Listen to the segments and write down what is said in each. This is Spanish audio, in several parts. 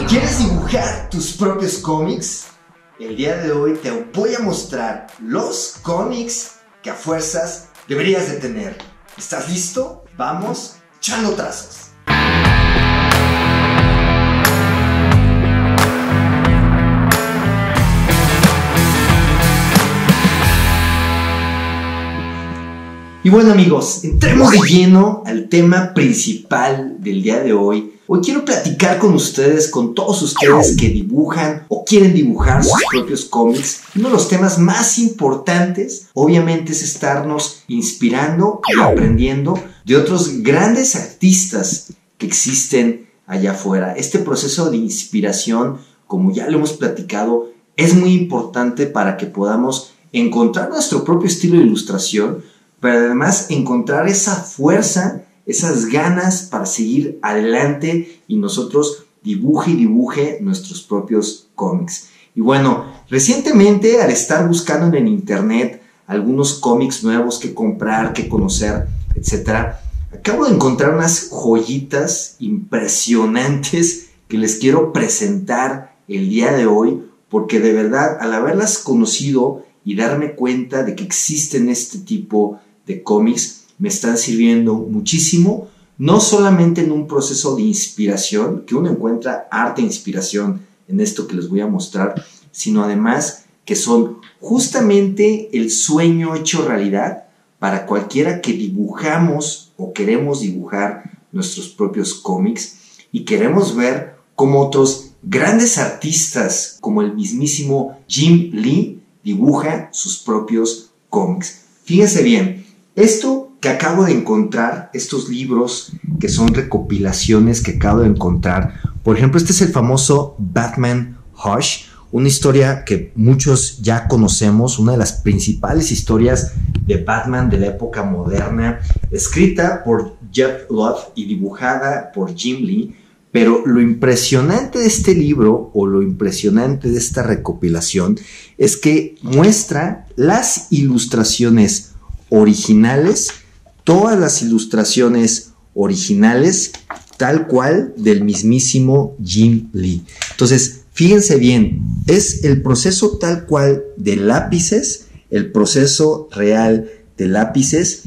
¿Quieres dibujar tus propios cómics? El día de hoy te voy a mostrar los cómics que a fuerzas deberías de tener. ¿Estás listo? Vamos echando trazos. Y bueno amigos, entremos de lleno al tema principal del día de hoy. Hoy quiero platicar con ustedes, con todos ustedes que dibujan o quieren dibujar sus propios cómics. Uno de los temas más importantes, obviamente, es estarnos inspirando y aprendiendo de otros grandes artistas que existen allá afuera. Este proceso de inspiración, como ya lo hemos platicado, es muy importante para que podamos encontrar nuestro propio estilo de ilustración, pero además encontrar esa fuerza, esas ganas para seguir adelante y nosotros dibuje nuestros propios cómics. Y bueno, recientemente al estar buscando en internet algunos cómics nuevos que comprar, que conocer, etc., acabo de encontrar unas joyitas impresionantes que les quiero presentar el día de hoy, porque de verdad al haberlas conocido y darme cuenta de que existen este tipo de cómics, me están sirviendo muchísimo, no solamente en un proceso de inspiración, que uno encuentra arte e inspiración en esto que les voy a mostrar, sino además que son justamente el sueño hecho realidad para cualquiera que dibujamos o queremos dibujar nuestros propios cómics y queremos ver cómo otros grandes artistas como el mismísimo Jim Lee dibuja sus propios cómics. Fíjense bien, esto que acabo de encontrar, estos libros que son recopilaciones que acabo de encontrar, por ejemplo, este es el famoso Batman Hush, una historia que muchos ya conocemos, una de las principales historias de Batman de la época moderna, escrita por Jeff Lobb y dibujada por Jim Lee. Pero lo impresionante de este libro o lo impresionante de esta recopilación es que muestra las ilustraciones originales, todas las ilustraciones originales, tal cual del mismísimo Jim Lee. Entonces, fíjense bien, es el proceso tal cual de lápices, el proceso real de lápices,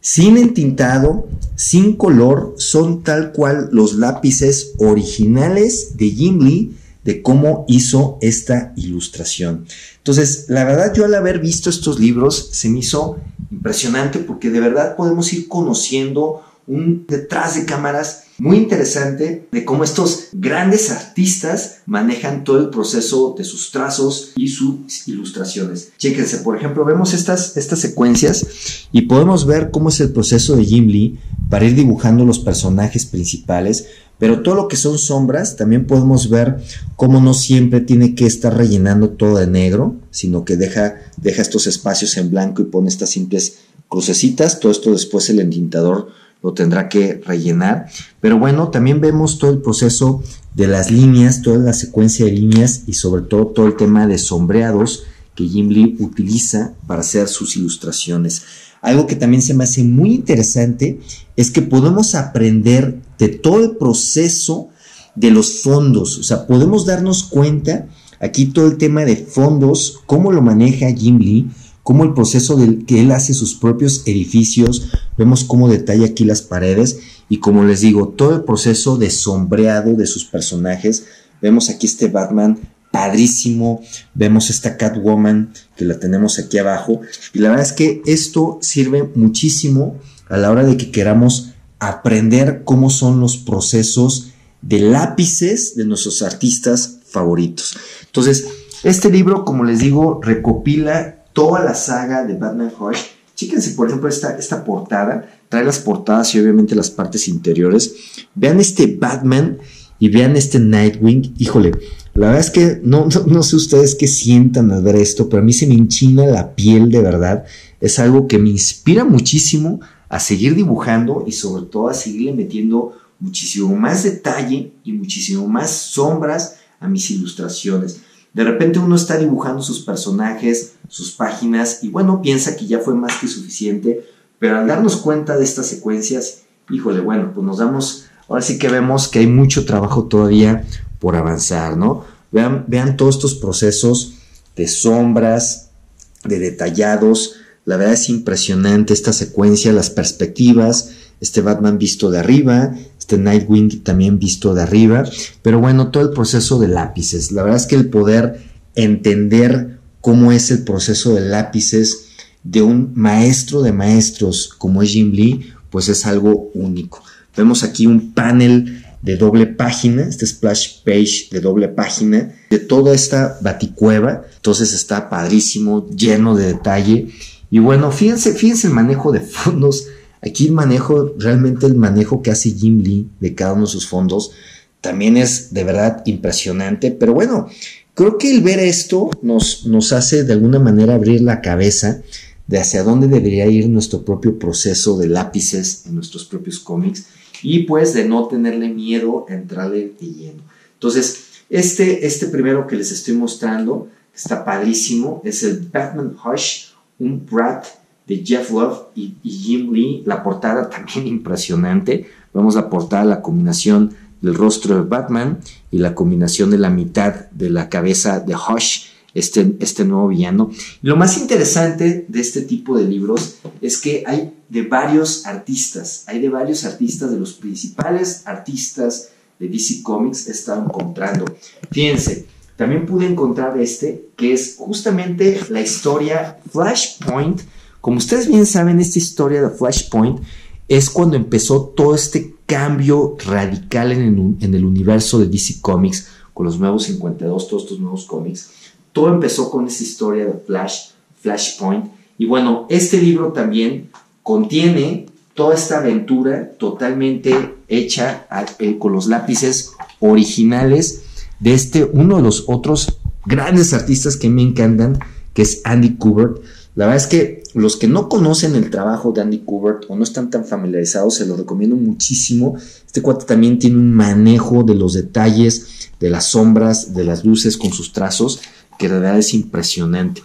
sin entintado, sin color, son tal cual los lápices originales de Jim Lee, de cómo hizo esta ilustración. Entonces, la verdad, yo al haber visto estos libros se me hizo impresionante porque de verdad podemos ir conociendo un detrás de cámaras muy interesante de cómo estos grandes artistas manejan todo el proceso de sus trazos y sus ilustraciones. Chéquense, por ejemplo, vemos estas secuencias y podemos ver cómo es el proceso de Jim Lee para ir dibujando los personajes principales, pero todo lo que son sombras también podemos ver cómo no siempre tiene que estar rellenando todo de negro, sino que deja estos espacios en blanco y pone estas simples crucecitas. Todo esto después el entintador lo tendrá que rellenar, pero bueno, también vemos todo el proceso de las líneas, toda la secuencia de líneas y sobre todo el tema de sombreados que Jim Lee utiliza para hacer sus ilustraciones. Algo que también se me hace muy interesante es que podemos aprender de todo el proceso de los fondos, o sea, podemos darnos cuenta aquí todo el tema de fondos, cómo lo maneja Jim Lee, cómo el proceso de que él hace sus propios edificios, vemos cómo detalla aquí las paredes y como les digo, todo el proceso de sombreado de sus personajes. Vemos aquí este Batman padrísimo, vemos esta Catwoman que la tenemos aquí abajo y la verdad es que esto sirve muchísimo a la hora de que queramos aprender cómo son los procesos de lápices de nuestros artistas favoritos. Entonces, este libro, como les digo, recopila toda la saga de Batman Hush. Chéquense, por ejemplo, esta portada, trae las portadas y obviamente las partes interiores. Vean este Batman y vean este Nightwing. Híjole, la verdad es que no sé ustedes qué sientan al ver esto, pero a mí se me enchina la piel de verdad. Es algo que me inspira muchísimo a seguir dibujando y sobre todo a seguirle metiendo muchísimo más detalle y muchísimo más sombras a mis ilustraciones. De repente uno está dibujando sus personajes, sus páginas y bueno, piensa que ya fue más que suficiente, pero al darnos cuenta de estas secuencias, híjole, bueno, pues nos damos ahora sí que vemos que hay mucho trabajo todavía por avanzar, ¿no? Vean todos estos procesos de sombras, de detallados. La verdad es impresionante esta secuencia, las perspectivas, este Batman visto de arriba, este Nightwing también visto de arriba, pero bueno, todo el proceso de lápices. La verdad es que el poder entender cómo es el proceso de lápices de un maestro de maestros como es Jim Lee, pues es algo único. Vemos aquí un panel de doble página, este splash page de doble página, de toda esta baticueva. Entonces está padrísimo, lleno de detalle. Y bueno, fíjense el manejo de fondos. Aquí realmente el manejo que hace Jim Lee de cada uno de sus fondos también es de verdad impresionante. Pero bueno, creo que el ver esto nos hace de alguna manera abrir la cabeza de hacia dónde debería ir nuestro propio proceso de lápices en nuestros propios cómics y pues de no tenerle miedo a entrarle de lleno. Entonces, este primero que les estoy mostrando está padrísimo, es el Batman Hush, un Brat de Jeff Love y Jim Lee. La portada también impresionante. Vemos la portada, la combinación del rostro de Batman y la combinación de la mitad de la cabeza de Hush, este nuevo villano. Y lo más interesante de este tipo de libros es que hay de varios artistas, de los principales artistas de DC Comics he estado encontrando. Fíjense, también pude encontrar que es justamente la historia Flashpoint. Como ustedes bien saben, esta historia de Flashpoint es cuando empezó todo este cambio radical en el universo de DC Comics, con los nuevos 52, todos estos nuevos cómics. Todo empezó con esa historia de Flashpoint. Y bueno, este libro también contiene toda esta aventura totalmente hecha con los lápices originales de uno de los otros grandes artistas que me encantan, que es Andy Kubert. La verdad es que los que no conocen el trabajo de Andy Kubert o no están tan familiarizados, se lo recomiendo muchísimo. Este cuate también tiene un manejo de los detalles, de las sombras, de las luces con sus trazos, que de verdad es impresionante.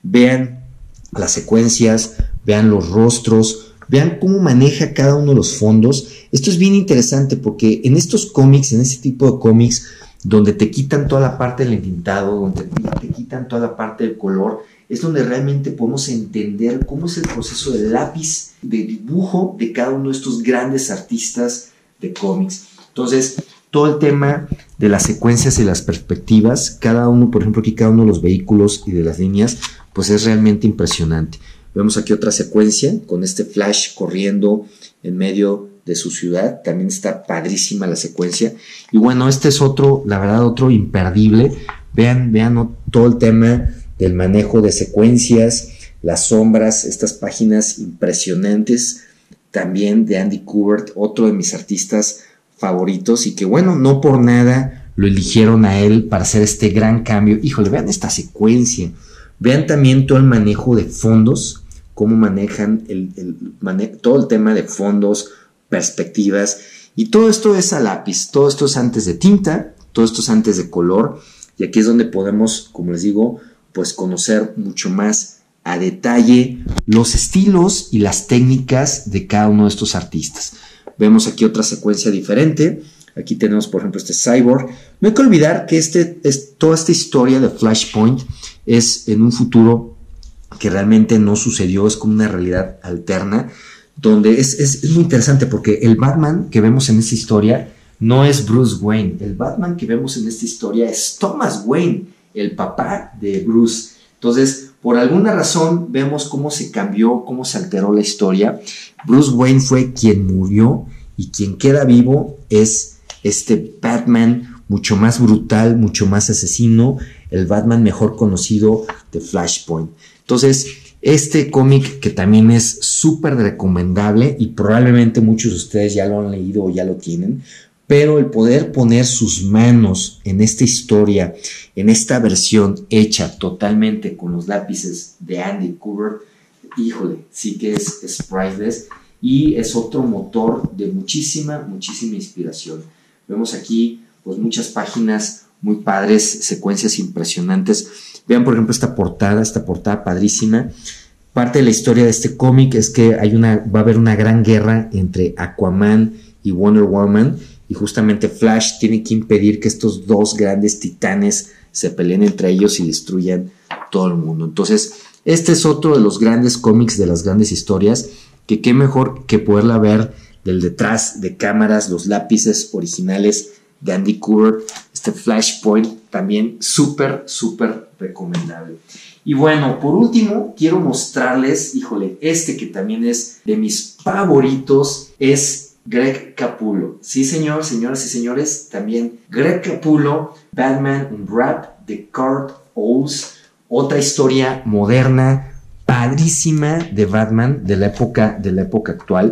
Vean las secuencias, vean los rostros, vean cómo maneja cada uno de los fondos. Esto es bien interesante porque en estos cómics, en este tipo de cómics, donde te quitan toda la parte del entintado, donde te quitan toda la parte del color, es donde realmente podemos entender cómo es el proceso de lápiz, de dibujo de cada uno de estos grandes artistas de cómics. Entonces, todo el tema de las secuencias y las perspectivas, cada uno, por ejemplo, aquí cada uno de los vehículos y de las líneas, pues es realmente impresionante. Vemos aquí otra secuencia con este Flash corriendo en medio de su ciudad, también está padrísima la secuencia. Y bueno, este es otro, la verdad, otro imperdible. Vean todo el tema del manejo de secuencias, las sombras, estas páginas impresionantes también de Andy Kubert, otro de mis artistas favoritos y que bueno, no por nada lo eligieron a él para hacer este gran cambio. Híjole, vean esta secuencia, vean también todo el manejo de fondos, cómo manejan todo el tema de fondos, perspectivas, y todo esto es a lápiz, todo esto es antes de tinta, todo esto es antes de color, y aquí es donde podemos, como les digo, pues conocer mucho más a detalle los estilos y las técnicas de cada uno de estos artistas. Vemos aquí otra secuencia diferente. Aquí tenemos, por ejemplo, este Cyborg. No hay que olvidar que toda esta historia de Flashpoint es en un futuro que realmente no sucedió, es como una realidad alterna, donde es muy interesante porque el Batman que vemos en esta historia no es Bruce Wayne. El Batman que vemos en esta historia es Thomas Wayne, el papá de Bruce. Entonces, por alguna razón, vemos cómo se cambió, cómo se alteró la historia. Bruce Wayne fue quien murió y quien queda vivo es este Batman mucho más brutal, mucho más asesino, el Batman mejor conocido de Flashpoint. Entonces, este cómic que también es súper recomendable y probablemente muchos de ustedes ya lo han leído o ya lo tienen, pero el poder poner sus manos en esta historia, en esta versión hecha totalmente con los lápices de Andy Kubert, híjole, sí que es priceless y es otro motor de muchísima inspiración. Vemos aquí pues muchas páginas muy padres, secuencias impresionantes. Vean por ejemplo esta portada padrísima. Parte de la historia de este cómic es que va a haber una gran guerra entre Aquaman y Wonder Woman, y justamente Flash tiene que impedir que estos dos grandes titanes se peleen entre ellos y destruyan todo el mundo. Entonces, este es otro de los grandes cómics, de las grandes historias, que qué mejor que poderla ver del detrás de cámaras, los lápices originales de Andy Kubert, este Flashpoint, también súper recomendable. Y bueno, por último, quiero mostrarles, híjole, este que también es de mis favoritos, es Greg Capullo. Sí, señor, señoras y señores, también Greg Capullo, Batman Unwrapped, de Kurt Owles, otra historia moderna, padrísima de Batman de la época actual.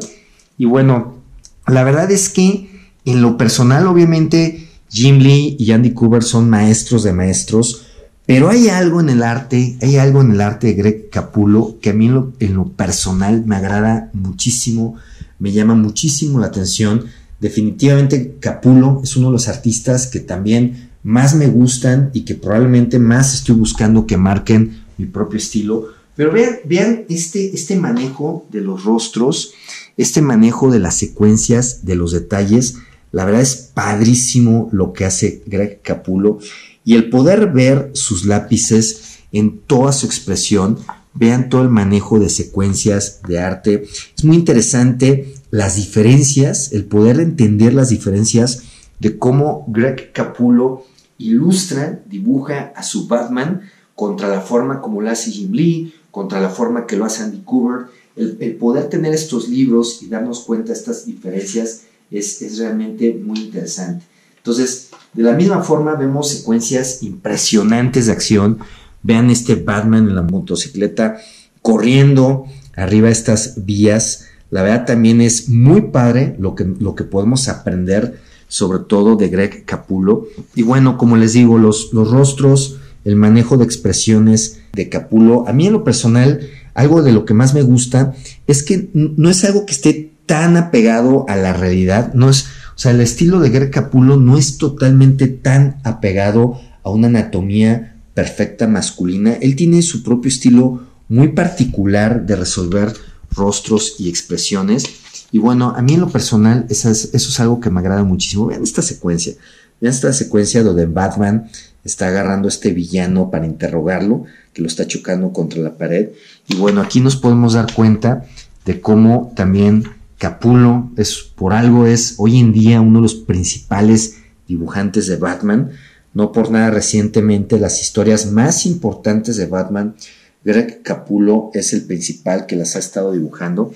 Y bueno, la verdad es que en lo personal, obviamente, Jim Lee y Andy Kubert son maestros de maestros, pero hay algo en el arte de Greg Capullo que a mí en lo personal me agrada muchísimo, me llama muchísimo la atención. Definitivamente Capullo es uno de los artistas que también más me gustan y que probablemente más estoy buscando que marquen mi propio estilo. Pero vean este manejo de los rostros, este manejo de las secuencias, de los detalles. La verdad es padrísimo lo que hace Greg Capullo, y el poder ver sus lápices en toda su expresión. Vean todo el manejo de secuencias de arte. Es muy interesante las diferencias, el poder entender las diferencias de cómo Greg Capullo ilustra, dibuja a su Batman contra la forma como lo hace Jim Lee, contra la forma que lo hace Andy Kubert. El poder tener estos libros y darnos cuenta de estas diferencias es realmente muy interesante. Entonces, de la misma forma vemos secuencias impresionantes de acción. Vean este Batman en la motocicleta corriendo arriba de estas vías. La verdad también es muy padre lo que podemos aprender, sobre todo de Greg Capullo. Y bueno, como les digo, los rostros, el manejo de expresiones de Capullo, a mí en lo personal, algo de lo que más me gusta es que no es algo que esté tan apegado a la realidad. No es, o sea, el estilo de Greg Capullo no es totalmente tan apegado a una anatomía perfecta masculina. Él tiene su propio estilo muy particular de resolver rostros y expresiones. Y bueno, a mí en lo personal eso es algo que me agrada muchísimo. Vean esta secuencia donde Batman está agarrando a este villano para interrogarlo, que lo está chocando contra la pared. Y bueno, aquí nos podemos dar cuenta de cómo también Capullo por algo es hoy en día uno de los principales dibujantes de Batman. No por nada, recientemente las historias más importantes de Batman, Greg Capullo es el principal que las ha estado dibujando.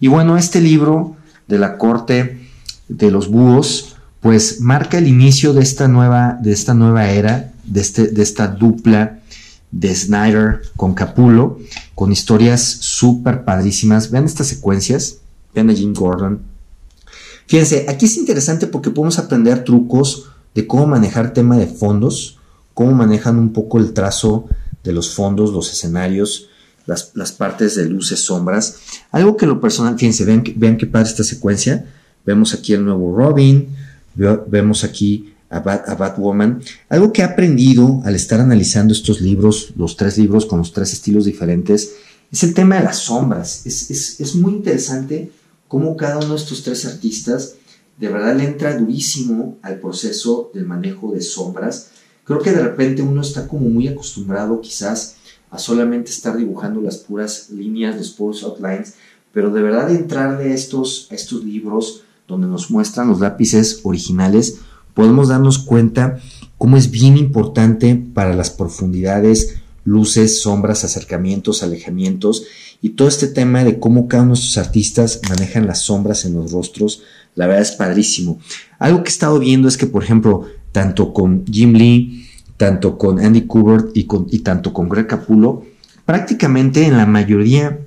Y bueno, este libro de la corte de los búhos, pues marca el inicio de esta nueva era, de esta dupla de Snyder con Capullo, con historias súper padrísimas. Vean estas secuencias, vean a Jim Gordon. Fíjense, aquí es interesante porque podemos aprender trucos de cómo manejar tema de fondos, cómo manejan un poco el trazo de los fondos, los escenarios, las partes de luces, sombras. Algo que lo personal, fíjense, vean qué padre esta secuencia. Vemos aquí el nuevo Robin, vemos aquí a Batwoman. Algo que he aprendido al estar analizando estos libros, los 3 libros con los 3 estilos diferentes, es el tema de las sombras. Es muy interesante cómo cada uno de estos 3 artistas de verdad le entra durísimo al proceso del manejo de sombras. Creo que de repente uno está como muy acostumbrado quizás a solamente estar dibujando las puras líneas, los puros outlines, pero de verdad entrarle a estos libros donde nos muestran los lápices originales, podemos darnos cuenta cómo es bien importante para las profundidades, luces, sombras, acercamientos, alejamientos, y todo este tema de cómo cada uno de estos artistas manejan las sombras en los rostros. La verdad es padrísimo. Algo que he estado viendo es que, por ejemplo, tanto con Jim Lee, tanto con Andy Kubert y tanto con Greg Capullo, prácticamente en la mayoría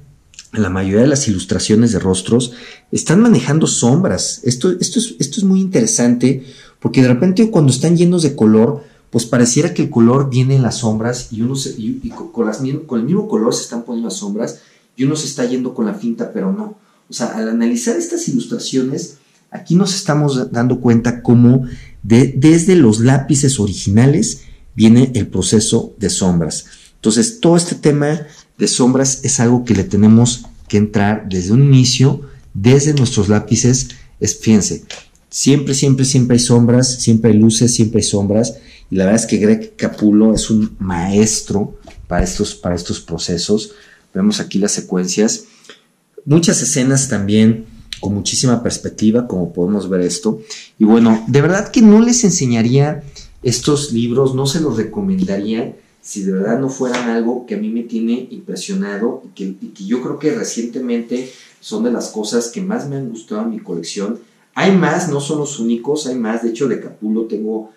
de las ilustraciones de rostros están manejando sombras. Esto es muy interesante porque de repente cuando están llenos de color, pues pareciera que el color viene en las sombras y con el mismo color se están poniendo las sombras y uno se está yendo con la finta, pero no. O sea, al analizar estas ilustraciones, aquí nos estamos dando cuenta cómo desde los lápices originales viene el proceso de sombras. Entonces, todo este tema de sombras es algo que le tenemos que entrar desde un inicio, desde nuestros lápices. Fíjense, Siempre, siempre, siempre hay sombras, siempre hay luces, siempre hay sombras. Y la verdad es que Greg Capullo es un maestro para estos procesos. Vemos aquí las secuencias. Muchas escenas también con muchísima perspectiva, como podemos ver esto. Y bueno, de verdad que no les enseñaría estos libros, no se los recomendaría si de verdad no fueran algo que a mí me tiene impresionado y que yo creo que recientemente son de las cosas que más me han gustado en mi colección. Hay más, no son los únicos, hay más. De hecho, de Capullo tengo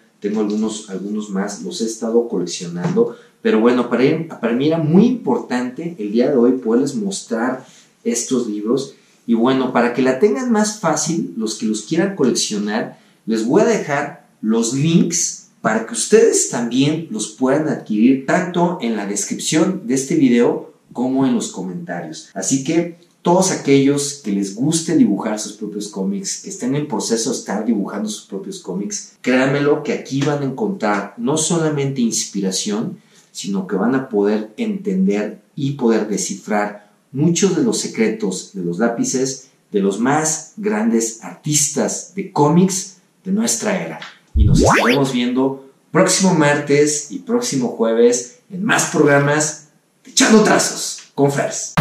algunos más, los he estado coleccionando. Pero bueno, para mí era muy importante el día de hoy poderles mostrar estos libros. Y bueno, para que la tengan más fácil, los que los quieran coleccionar, les voy a dejar los links para que ustedes también los puedan adquirir tanto en la descripción de este video como en los comentarios. Así que todos aquellos que les guste dibujar sus propios cómics, que estén en proceso de estar dibujando sus propios cómics, créanmelo que aquí van a encontrar no solamente inspiración, sino que van a poder entender y poder descifrar muchos de los secretos de los lápices de los más grandes artistas de cómics de nuestra era. Y nos estaremos viendo próximo martes y próximo jueves en más programas de Echando Trazos con Fers.